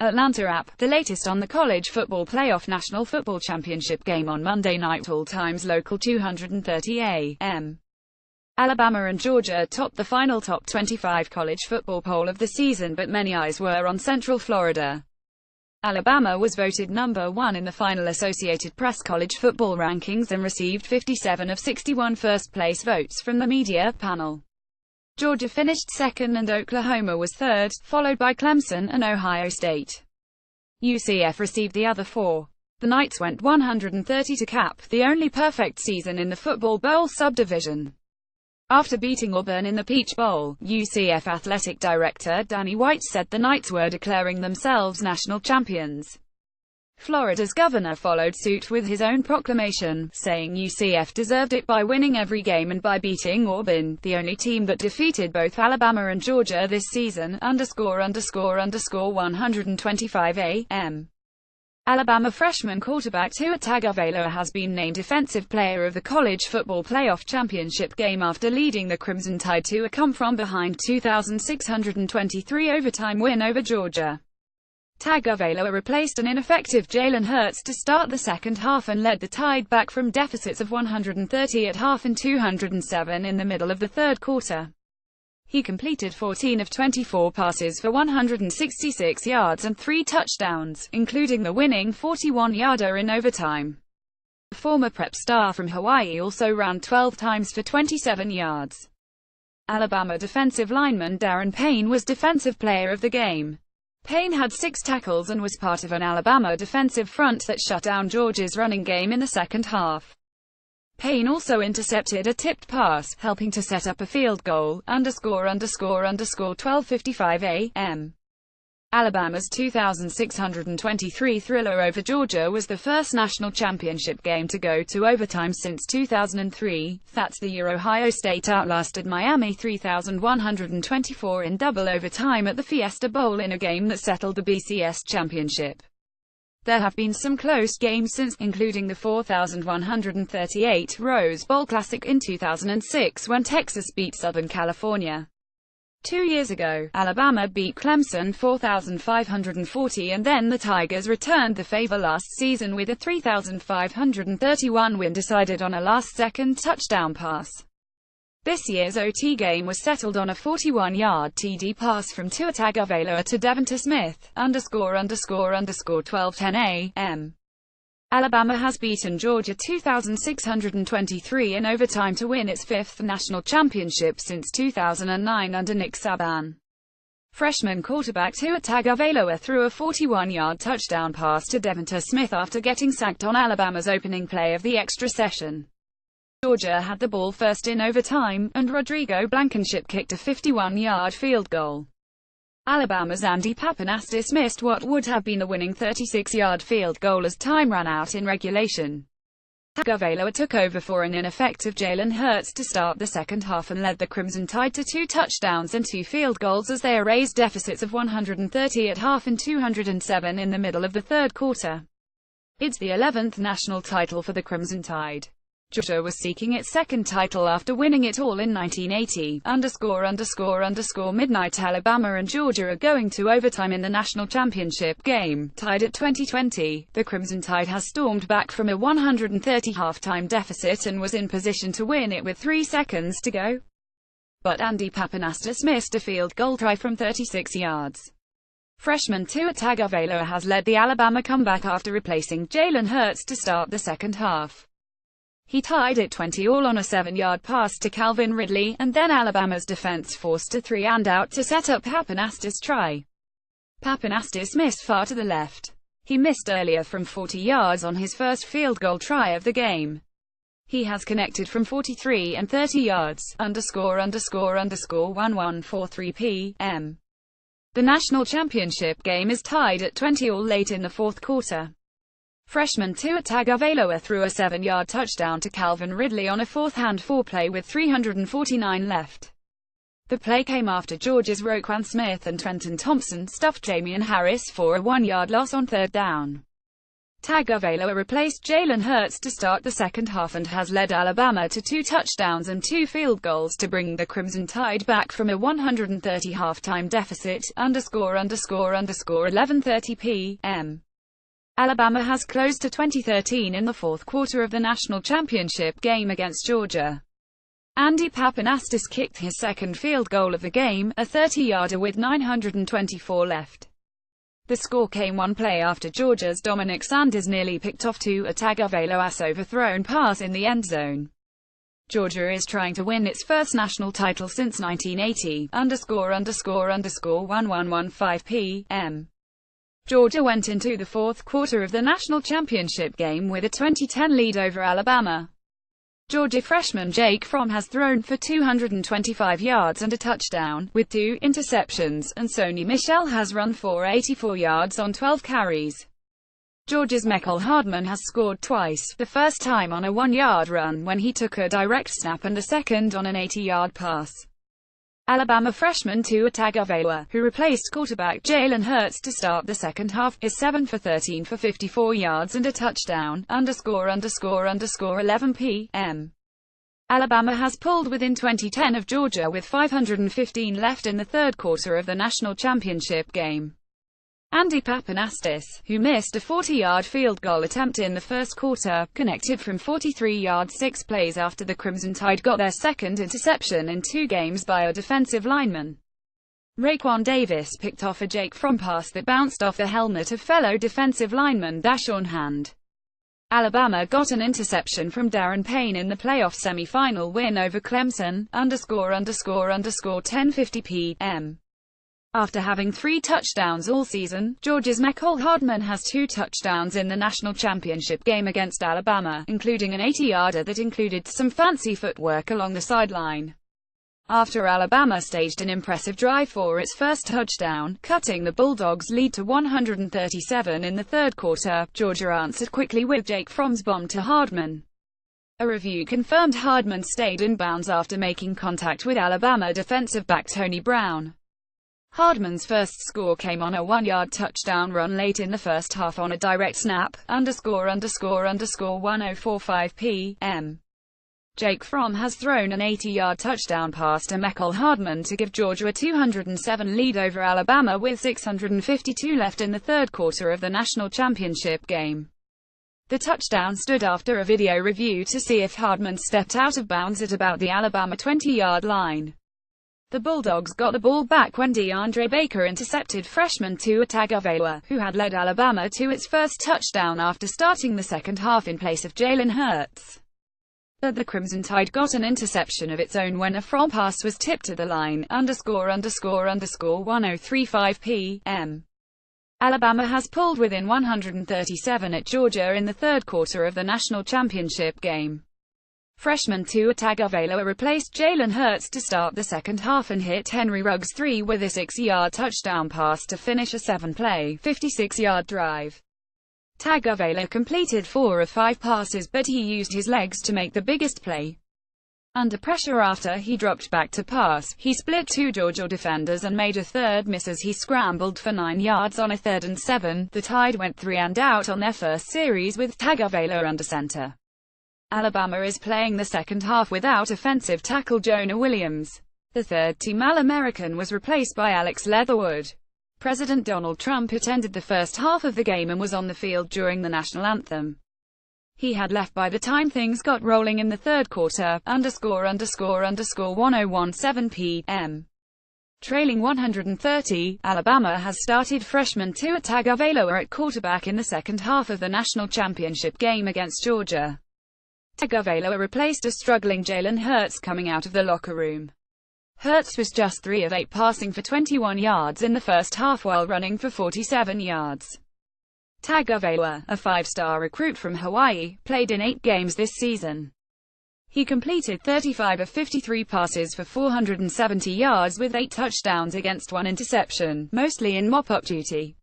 Atlanta app, the latest on the College Football Playoff National Football Championship game on Monday night, all times local 2:30 a.m. Alabama and Georgia topped the final top 25 college football poll of the season, but many eyes were on Central Florida. Alabama was voted number 1 in the final Associated Press college football rankings and received 57 of 61 first-place votes from the media panel. Georgia finished second and Oklahoma was third, followed by Clemson and Ohio State. UCF received the other 4. The Knights went 130 to cap the only perfect season in the Football Bowl subdivision. After beating Auburn in the Peach Bowl, UCF athletic director Danny White said the Knights were declaring themselves national champions. Florida's governor followed suit with his own proclamation, saying UCF deserved it by winning every game and by beating Auburn, the only team that defeated both Alabama and Georgia this season, _125 a.m. Alabama freshman quarterback Tua Tagovailoa has been named Defensive Player of the College Football Playoff Championship game after leading the Crimson Tide to a come-from-behind 2,623 overtime win over Georgia. Tagovailoa replaced an ineffective Jalen Hurts to start the second half and led the Tide back from deficits of 130 at half and 207 in the middle of the third quarter. He completed 14 of 24 passes for 166 yards and 3 touchdowns, including the winning 41-yarder in overtime. The former prep star from Hawaii also ran 12 times for 27 yards. Alabama defensive lineman Darren Payne was Defensive Player of the game. Payne had 6 tackles and was part of an Alabama defensive front that shut down Georgia's running game in the second half. Payne also intercepted a tipped pass, helping to set up a field goal, _12:55 a.m. Alabama's 2,623 thriller over Georgia was the first national championship game to go to overtime since 2003. That's the year Ohio State outlasted Miami 3,124 in double overtime at the Fiesta Bowl in a game that settled the BCS championship. There have been some close games since, including the 4,138 Rose Bowl Classic in 2006 when Texas beat Southern California. 2 years ago, Alabama beat Clemson 4,540 and then the Tigers returned the favor last season with a 3,531 win decided on a last-second touchdown pass. This year's OT game was settled on a 41-yard TD pass from Tua Tagovailoa to Devonta Smith, _12:10 a.m. Alabama has beaten Georgia 2,623 in overtime to win its 5th national championship since 2009 under Nick Saban. Freshman quarterback Tua Tagovailoa threw a 41-yard touchdown pass to Devonta Smith after getting sacked on Alabama's opening play of the extra session. Georgia had the ball first in overtime, and Rodrigo Blankenship kicked a 51-yard field goal. Alabama's Andy Pappanastis missed what would have been the winning 36-yard field goal as time ran out in regulation. Tagovailoa took over for an ineffective Jalen Hurts to start the second half and led the Crimson Tide to 2 touchdowns and 2 field goals as they erased deficits of 130 at half and 207 in the middle of the third quarter. It's the 11th national title for the Crimson Tide. Georgia was seeking its second title after winning it all in 1980. Midnight Alabama and Georgia are going to overtime in the national championship game, tied at 2020. The Crimson Tide has stormed back from a 130 halftime deficit and was in position to win it with 3 seconds to go. But Andy Pappanastis missed a field goal try from 36 yards. Freshman Tua Tagovailoa has led the Alabama comeback after replacing Jalen Hurts to start the second half. He tied it 20-all on a 7-yard pass to Calvin Ridley, and then Alabama's defense forced a 3-and-out to set up Pappanastis' try. Pappanastis missed far to the left. He missed earlier from 40 yards on his first field goal try of the game. He has connected from 43 and 30 yards, _11:43 p.m. The national championship game is tied at 20-all late in the fourth quarter. Freshman Tua Tagovailoa threw a 7-yard touchdown to Calvin Ridley on a 4th-and-4 play with 3:49 left. The play came after Georgia's Roquan Smith and Trenton Thompson stuffed Damian Harris for a 1-yard loss on 3rd down. Tagovailoa replaced Jalen Hurts to start the second half and has led Alabama to 2 touchdowns and 2 field goals to bring the Crimson Tide back from a 130 halftime deficit. ____11:30 p.m. Alabama has closed to 2013 in the fourth quarter of the national championship game against Georgia. Andy Pappanastis kicked his second field goal of the game, a 30-yarder with 9:24 left. The score came one play after Georgia's Dominic Sanders nearly picked off Tua Tagovailoa's overthrown pass in the end zone. Georgia is trying to win its first national title since 1980. ____11:15 p.m. Georgia went into the fourth quarter of the national championship game with a 20-10 lead over Alabama. Georgia freshman Jake Fromm has thrown for 225 yards and a touchdown, with 2 interceptions, and Sony Michel has run for 84 yards on 12 carries. Georgia's Mecole Hardman has scored twice, the first time on a 1-yard run when he took a direct snap and the second on an 80-yard pass. Alabama freshman Tua Tagovailoa, who replaced quarterback Jalen Hurts to start the second half, is 7 for 13 for 54 yards and a touchdown. ____11 p.m. Alabama has pulled within 2010 of Georgia with 5:15 left in the third quarter of the national championship game. Andy Pappanastis, who missed a 40-yard field goal attempt in the first quarter, connected from 43 yards 6 plays after the Crimson Tide got their second interception in 2 games by a defensive lineman. Raekwon Davis picked off a Jake Fromm pass that bounced off the helmet of fellow defensive lineman Da'Shawn Hand. Alabama got an interception from Darren Payne in the playoff semi-final win over Clemson. ____10:50 p.m. After having 3 touchdowns all season, Georgia's Mecole Hardman has 2 touchdowns in the national championship game against Alabama, including an 80-yarder that included some fancy footwork along the sideline. After Alabama staged an impressive drive for its first touchdown, cutting the Bulldogs' lead to 137 in the third quarter, Georgia answered quickly with Jake Fromm's bomb to Hardman. A review confirmed Hardman stayed in bounds after making contact with Alabama defensive back Tony Brown. Hardman's first score came on a 1-yard touchdown run late in the first half on a direct snap. ____10:45 p.m. Jake Fromm has thrown an 80-yard touchdown pass to Mecole Hardman to give Georgia a 207 lead over Alabama with 6:52 left in the third quarter of the national championship game. The touchdown stood after a video review to see if Hardman stepped out of bounds at about the Alabama 20-yard line. The Bulldogs got the ball back when DeAndre Baker intercepted freshman Tua Tagovailoa, who had led Alabama to its first touchdown after starting the second half in place of Jalen Hurts. But the Crimson Tide got an interception of its own when a Fromm pass was tipped to the line. ____10:35 p.m. Alabama has pulled within 137 at Georgia in the third quarter of the national championship game. Freshman Tua Tagovailoa replaced Jalen Hurts to start the second half and hit Henry Ruggs III with a 6-yard touchdown pass to finish a 7-play, 56-yard drive. Tagovailoa completed 4 of 5 passes, but he used his legs to make the biggest play. Under pressure after he dropped back to pass, he split 2 Georgia defenders and made a third miss as he scrambled for 9 yards on a 3rd and 7. The Tide went 3 and out on their first series with Tagovailoa under center. Alabama is playing the second half without offensive tackle Jonah Williams. The third-team All-American was replaced by Alex Leatherwood. President Donald Trump attended the first half of the game and was on the field during the national anthem. He had left by the time things got rolling in the third quarter. ____10:17 p.m. Trailing 130, Alabama has started freshman Tua Tagovailoa at quarterback in the second half of the national championship game against Georgia. Tagovailoa replaced a struggling Jalen Hurts coming out of the locker room. Hurts was just 3 of 8 passing for 21 yards in the first half while running for 47 yards. Tagovailoa, a 5-star recruit from Hawaii, played in 8 games this season. He completed 35 of 53 passes for 470 yards with 8 touchdowns against 1 interception, mostly in mop-up duty.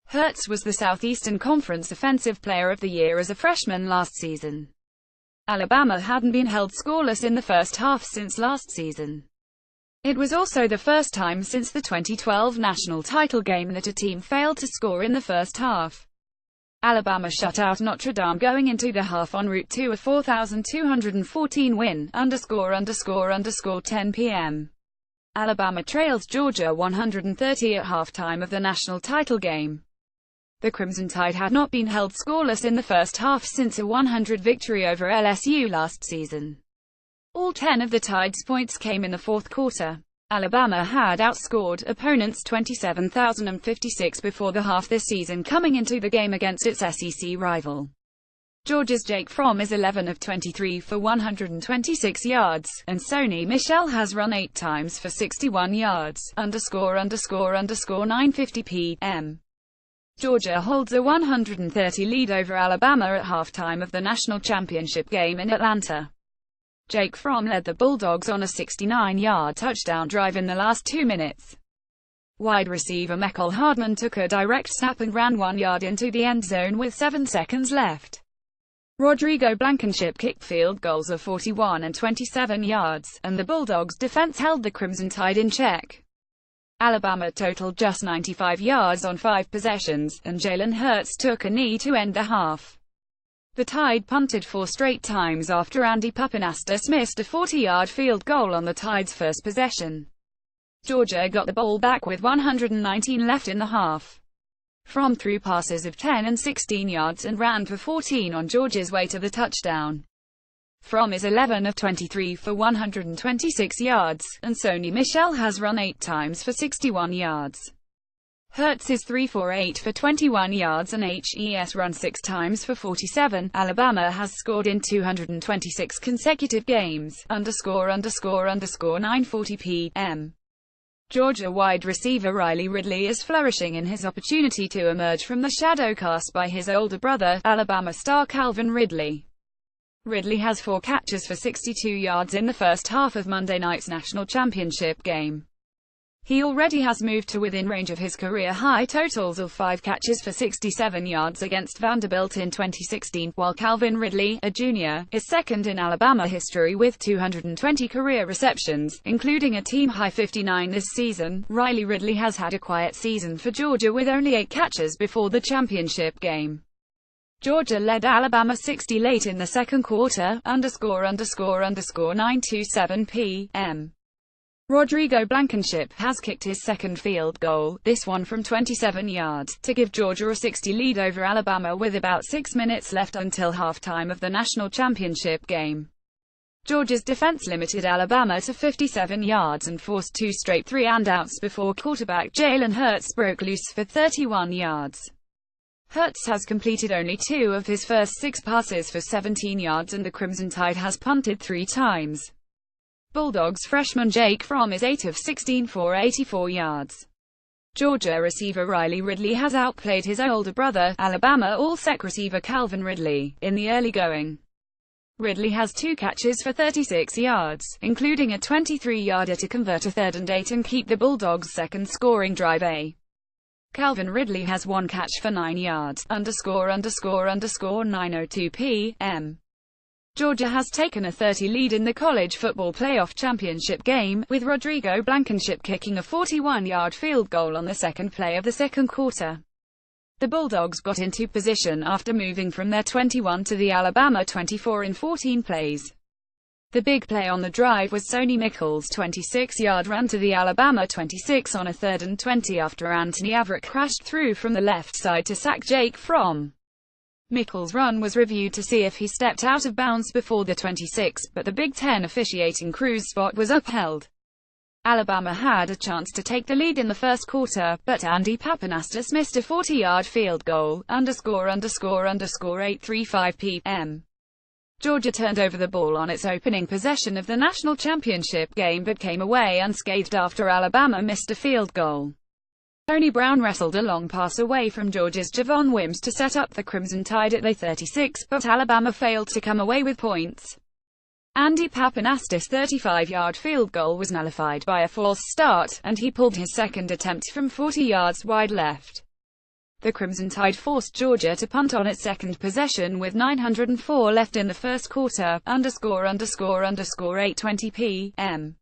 Hurts was the Southeastern Conference Offensive Player of the Year as a freshman last season. Alabama hadn't been held scoreless in the first half since last season. It was also the first time since the 2012 national title game that a team failed to score in the first half. Alabama shut out Notre Dame going into the half en route to a 4,214 win, 10 p.m. Alabama trails Georgia 130 at halftime of the national title game. The Crimson Tide had not been held scoreless in the first half since a 100 victory over LSU last season. All 10 of the Tide's points came in the fourth quarter. Alabama had outscored opponents 27,056 before the half this season coming into the game against its SEC rival. Georgia's Jake Fromm is 11 of 23 for 126 yards, and Sony Michel has run 8 times for 61 yards, 9:50 p.m. Georgia holds a 130 lead over Alabama at halftime of the national championship game in Atlanta. Jake Fromm led the Bulldogs on a 69-yard touchdown drive in the last 2 minutes. Wide receiver Mecole Hardman took a direct snap and ran 1 yard into the end zone with 7 seconds left. Rodrigo Blankenship kicked field goals of 41 and 27 yards, and the Bulldogs' defense held the Crimson Tide in check. Alabama totaled just 95 yards on 5 possessions, and Jalen Hurts took a knee to end the half. The Tide punted 4 straight times after Andy Pappanastos missed a 40-yard field goal on the Tide's first possession. Georgia got the ball back with 119 left in the half. Fromm threw passes of 10 and 16 yards and ran for 14 on Georgia's way to the touchdown. Fromm is 11 of 23 for 126 yards, and Sony Michel has run 8 times for 61 yards. Hurts is 3 for 8 for 21 yards and has run 6 times for 47. Alabama has scored in 226 consecutive games, 9:40 p.m. Georgia wide receiver Riley Ridley is flourishing in his opportunity to emerge from the shadow cast by his older brother, Alabama star Calvin Ridley. Ridley has 4 catches for 62 yards in the first half of Monday night's national championship game. He already has moved to within range of his career-high totals of 5 catches for 67 yards against Vanderbilt in 2016, while Calvin Ridley, a junior, is second in Alabama history with 220 career receptions, including a team-high 59 this season. Riley Ridley has had a quiet season for Georgia with only 8 catches before the championship game. Georgia led Alabama 60 late in the second quarter, 9:27 p.m. Rodrigo Blankenship has kicked his second field goal, this one from 27 yards, to give Georgia a 60 lead over Alabama with about 6 minutes left until halftime of the national championship game. Georgia's defense limited Alabama to 57 yards and forced 2 straight 3-and-outs before quarterback Jalen Hurts broke loose for 31 yards. Hurts has completed only 2 of his first 6 passes for 17 yards and the Crimson Tide has punted 3 times. Bulldogs freshman Jake Fromm is 8 of 16 for 84 yards. Georgia receiver Riley Ridley has outplayed his older brother, Alabama All-Sec receiver Calvin Ridley, in the early going. Ridley has 2 catches for 36 yards, including a 23-yarder to convert a 3rd and 8 and keep the Bulldogs' second scoring drive a. Calvin Ridley has 1 catch for 9 yards, 9:02 p.m. Georgia has taken a 30 lead in the college football playoff championship game, with Rodrigo Blankenship kicking a 41-yard field goal on the second play of the second quarter. The Bulldogs got into position after moving from their 21 to the Alabama 24 in 14 plays. The big play on the drive was Sony Michel's 26-yard run to the Alabama 26 on a 3rd and 20 after Anthony Averett crashed through from the left side to sack Jake Fromm. Michel's run was reviewed to see if he stepped out of bounds before the 26, but the Big Ten officiating crew's spot was upheld. Alabama had a chance to take the lead in the first quarter, but Andy Pappanastos missed a 40-yard field goal, 8:35 p.m. Georgia turned over the ball on its opening possession of the national championship game but came away unscathed after Alabama missed a field goal. Tony Brown wrestled a long pass away from Georgia's Javon Wims to set up the Crimson Tide at the 36, but Alabama failed to come away with points. Andy Pappanastos' 35-yard field goal was nullified by a false start, and he pulled his second attempt from 40 yards wide left. The Crimson Tide forced Georgia to punt on its second possession with 904 left in the first quarter, 8:20 p.m.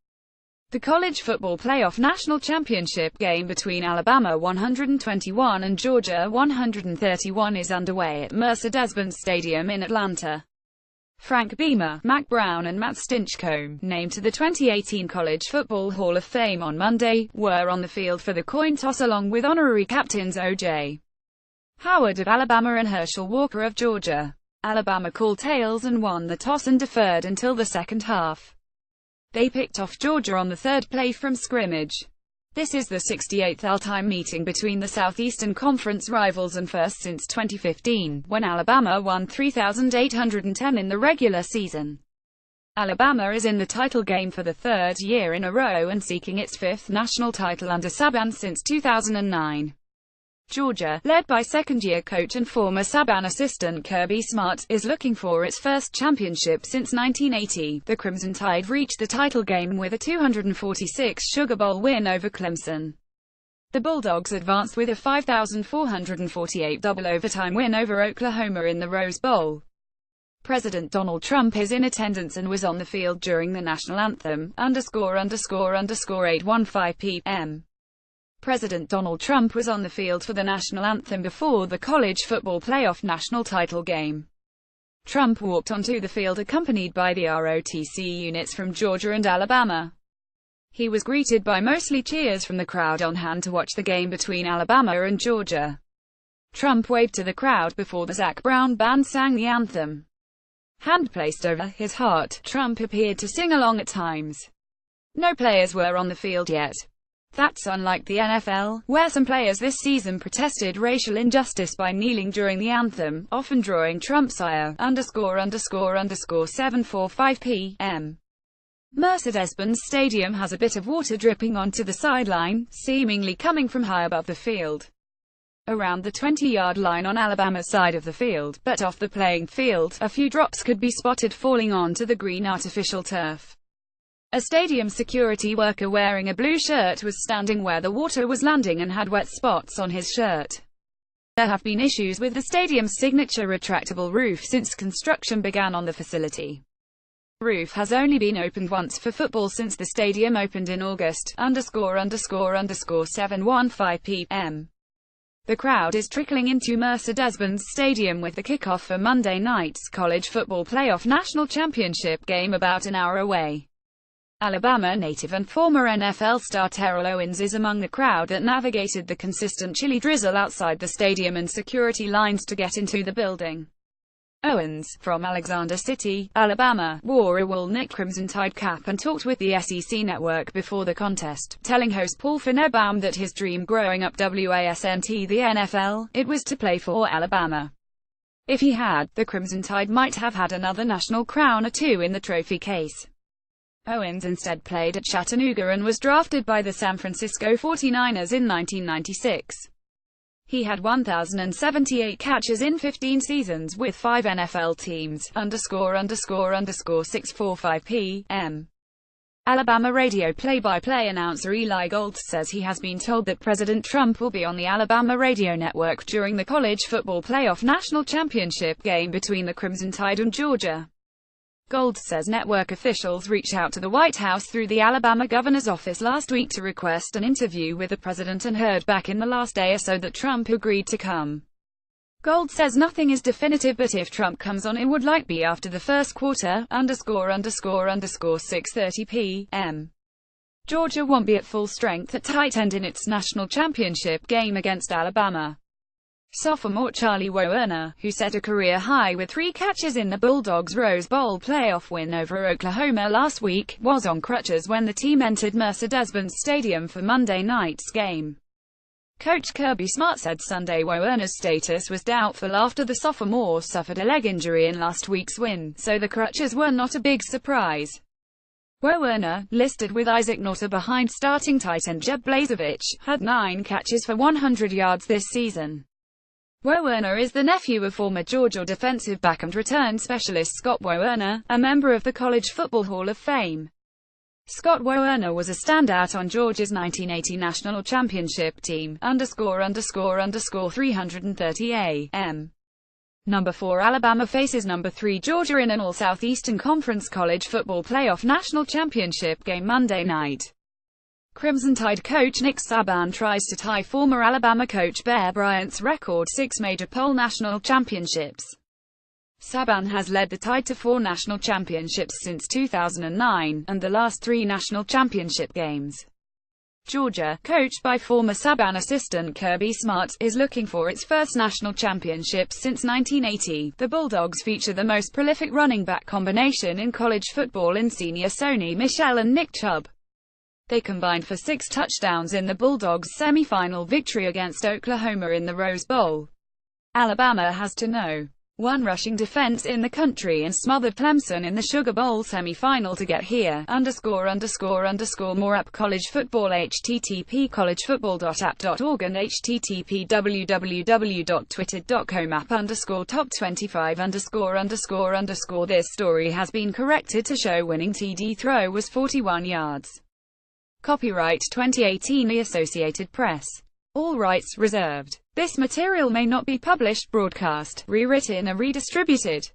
The College Football Playoff National Championship game between Alabama 121 and Georgia 131 is underway at Mercedes-Benz Stadium in Atlanta. Frank Beamer, Mack Brown and Matt Stinchcomb, named to the 2018 College Football Hall of Fame on Monday, were on the field for the coin toss along with honorary captains O.J. Howard of Alabama and Herschel Walker of Georgia. Alabama called tails and won the toss and deferred until the second half. They picked off Georgia on the third play from scrimmage. This is the 68th all-time meeting between the Southeastern Conference rivals and first since 2015, when Alabama won 3,810 in the regular season. Alabama is in the title game for the third year in a row and seeking its fifth national title under Saban since 2009. Georgia, led by second-year coach and former Saban assistant Kirby Smart, is looking for its first championship since 1980. The Crimson Tide reached the title game with a 246 Sugar Bowl win over Clemson. The Bulldogs advanced with a 5,448 double overtime win over Oklahoma in the Rose Bowl. President Donald Trump is in attendance and was on the field during the national anthem, ___815 p.m. President Donald Trump was on the field for the national anthem before the College Football Playoff national title game. Trump walked onto the field accompanied by the ROTC units from Georgia and Alabama. He was greeted by mostly cheers from the crowd on hand to watch the game between Alabama and Georgia. Trump waved to the crowd before the Zac Brown Band sang the anthem. Hand placed over his heart, Trump appeared to sing along at times. No players were on the field yet. That's unlike the NFL, where some players this season protested racial injustice by kneeling during the anthem, often drawing Trump's ire, ___745 p.m. Mercedes-Benz Stadium has a bit of water dripping onto the sideline, seemingly coming from high above the field. Around the 20-yard line on Alabama's side of the field, but off the playing field, a few drops could be spotted falling onto the green artificial turf. A stadium security worker wearing a blue shirt was standing where the water was landing and had wet spots on his shirt. There have been issues with the stadium's signature retractable roof since construction began on the facility. The roof has only been opened once for football since the stadium opened in August, ___715 p.m. The crowd is trickling into Mercedes-Benz Stadium with the kickoff for Monday night's College Football Playoff National Championship game about an hour away. Alabama native and former NFL star Terrell Owens is among the crowd that navigated the consistent chilly drizzle outside the stadium and security lines to get into the building. Owens, from Alexander City, Alabama, wore a wool-knit Crimson Tide cap and talked with the SEC network before the contest, telling host Paul Finebaum that his dream growing up wasn't the NFL, it was to play for Alabama. If he had, the Crimson Tide might have had another national crown or two in the trophy case. Owens instead played at Chattanooga and was drafted by the San Francisco 49ers in 1996. He had 1,078 catches in 15 seasons with 5 NFL teams, ___645 p.m. Alabama radio play-by-play announcer Eli Gold says he has been told that President Trump will be on the Alabama radio network during the College Football Playoff National Championship game between the Crimson Tide and Georgia. Gold says network officials reached out to the White House through the Alabama governor's office last week to request an interview with the president and heard back in the last day or so that Trump agreed to come. Gold says nothing is definitive, but if Trump comes on it would like be after the first quarter, ___6:30 p.m. Georgia won't be at full strength at tight end in its national championship game against Alabama. Sophomore Charlie Woerner, who set a career high with 3 catches in the Bulldogs' Rose Bowl playoff win over Oklahoma last week, was on crutches when the team entered Mercedes-Benz Stadium for Monday night's game. Coach Kirby Smart said Sunday Woerner's status was doubtful after the sophomore suffered a leg injury in last week's win, so the crutches were not a big surprise. Woerner, listed with Isaac Nauta behind starting tight end Jeb Blazevich, had 9 catches for 100 yards this season. Woerner is the nephew of former Georgia defensive back and return specialist Scott Woerner, a member of the College Football Hall of Fame. Scott Woerner was a standout on Georgia's 1980 national championship team, ___330 a.m. Number 4 Alabama faces number 3 Georgia in an all-Southeastern Conference College Football Playoff National Championship game Monday night. Crimson Tide coach Nick Saban tries to tie former Alabama coach Bear Bryant's record 6 major poll national championships. Saban has led the Tide to 4 national championships since 2009, and the last 3 national championship games. Georgia, coached by former Saban assistant Kirby Smart, is looking for its first national championship since 1980. The Bulldogs feature the most prolific running back combination in college football in senior Sony Michel and Nick Chubb. They combined for 6 touchdowns in the Bulldogs' semi-final victory against Oklahoma in the Rose Bowl. Alabama has to no. 1 rushing defense in the country and smothered Clemson in the Sugar Bowl semi-final to get here. More app college football http collegefootball.app.org and http www.twitter.com app _top25 _____. This story has been corrected to show winning TD throw was 41 yards. Copyright 2018 The Associated Press. All rights reserved. This material may not be published, broadcast, rewritten or redistributed.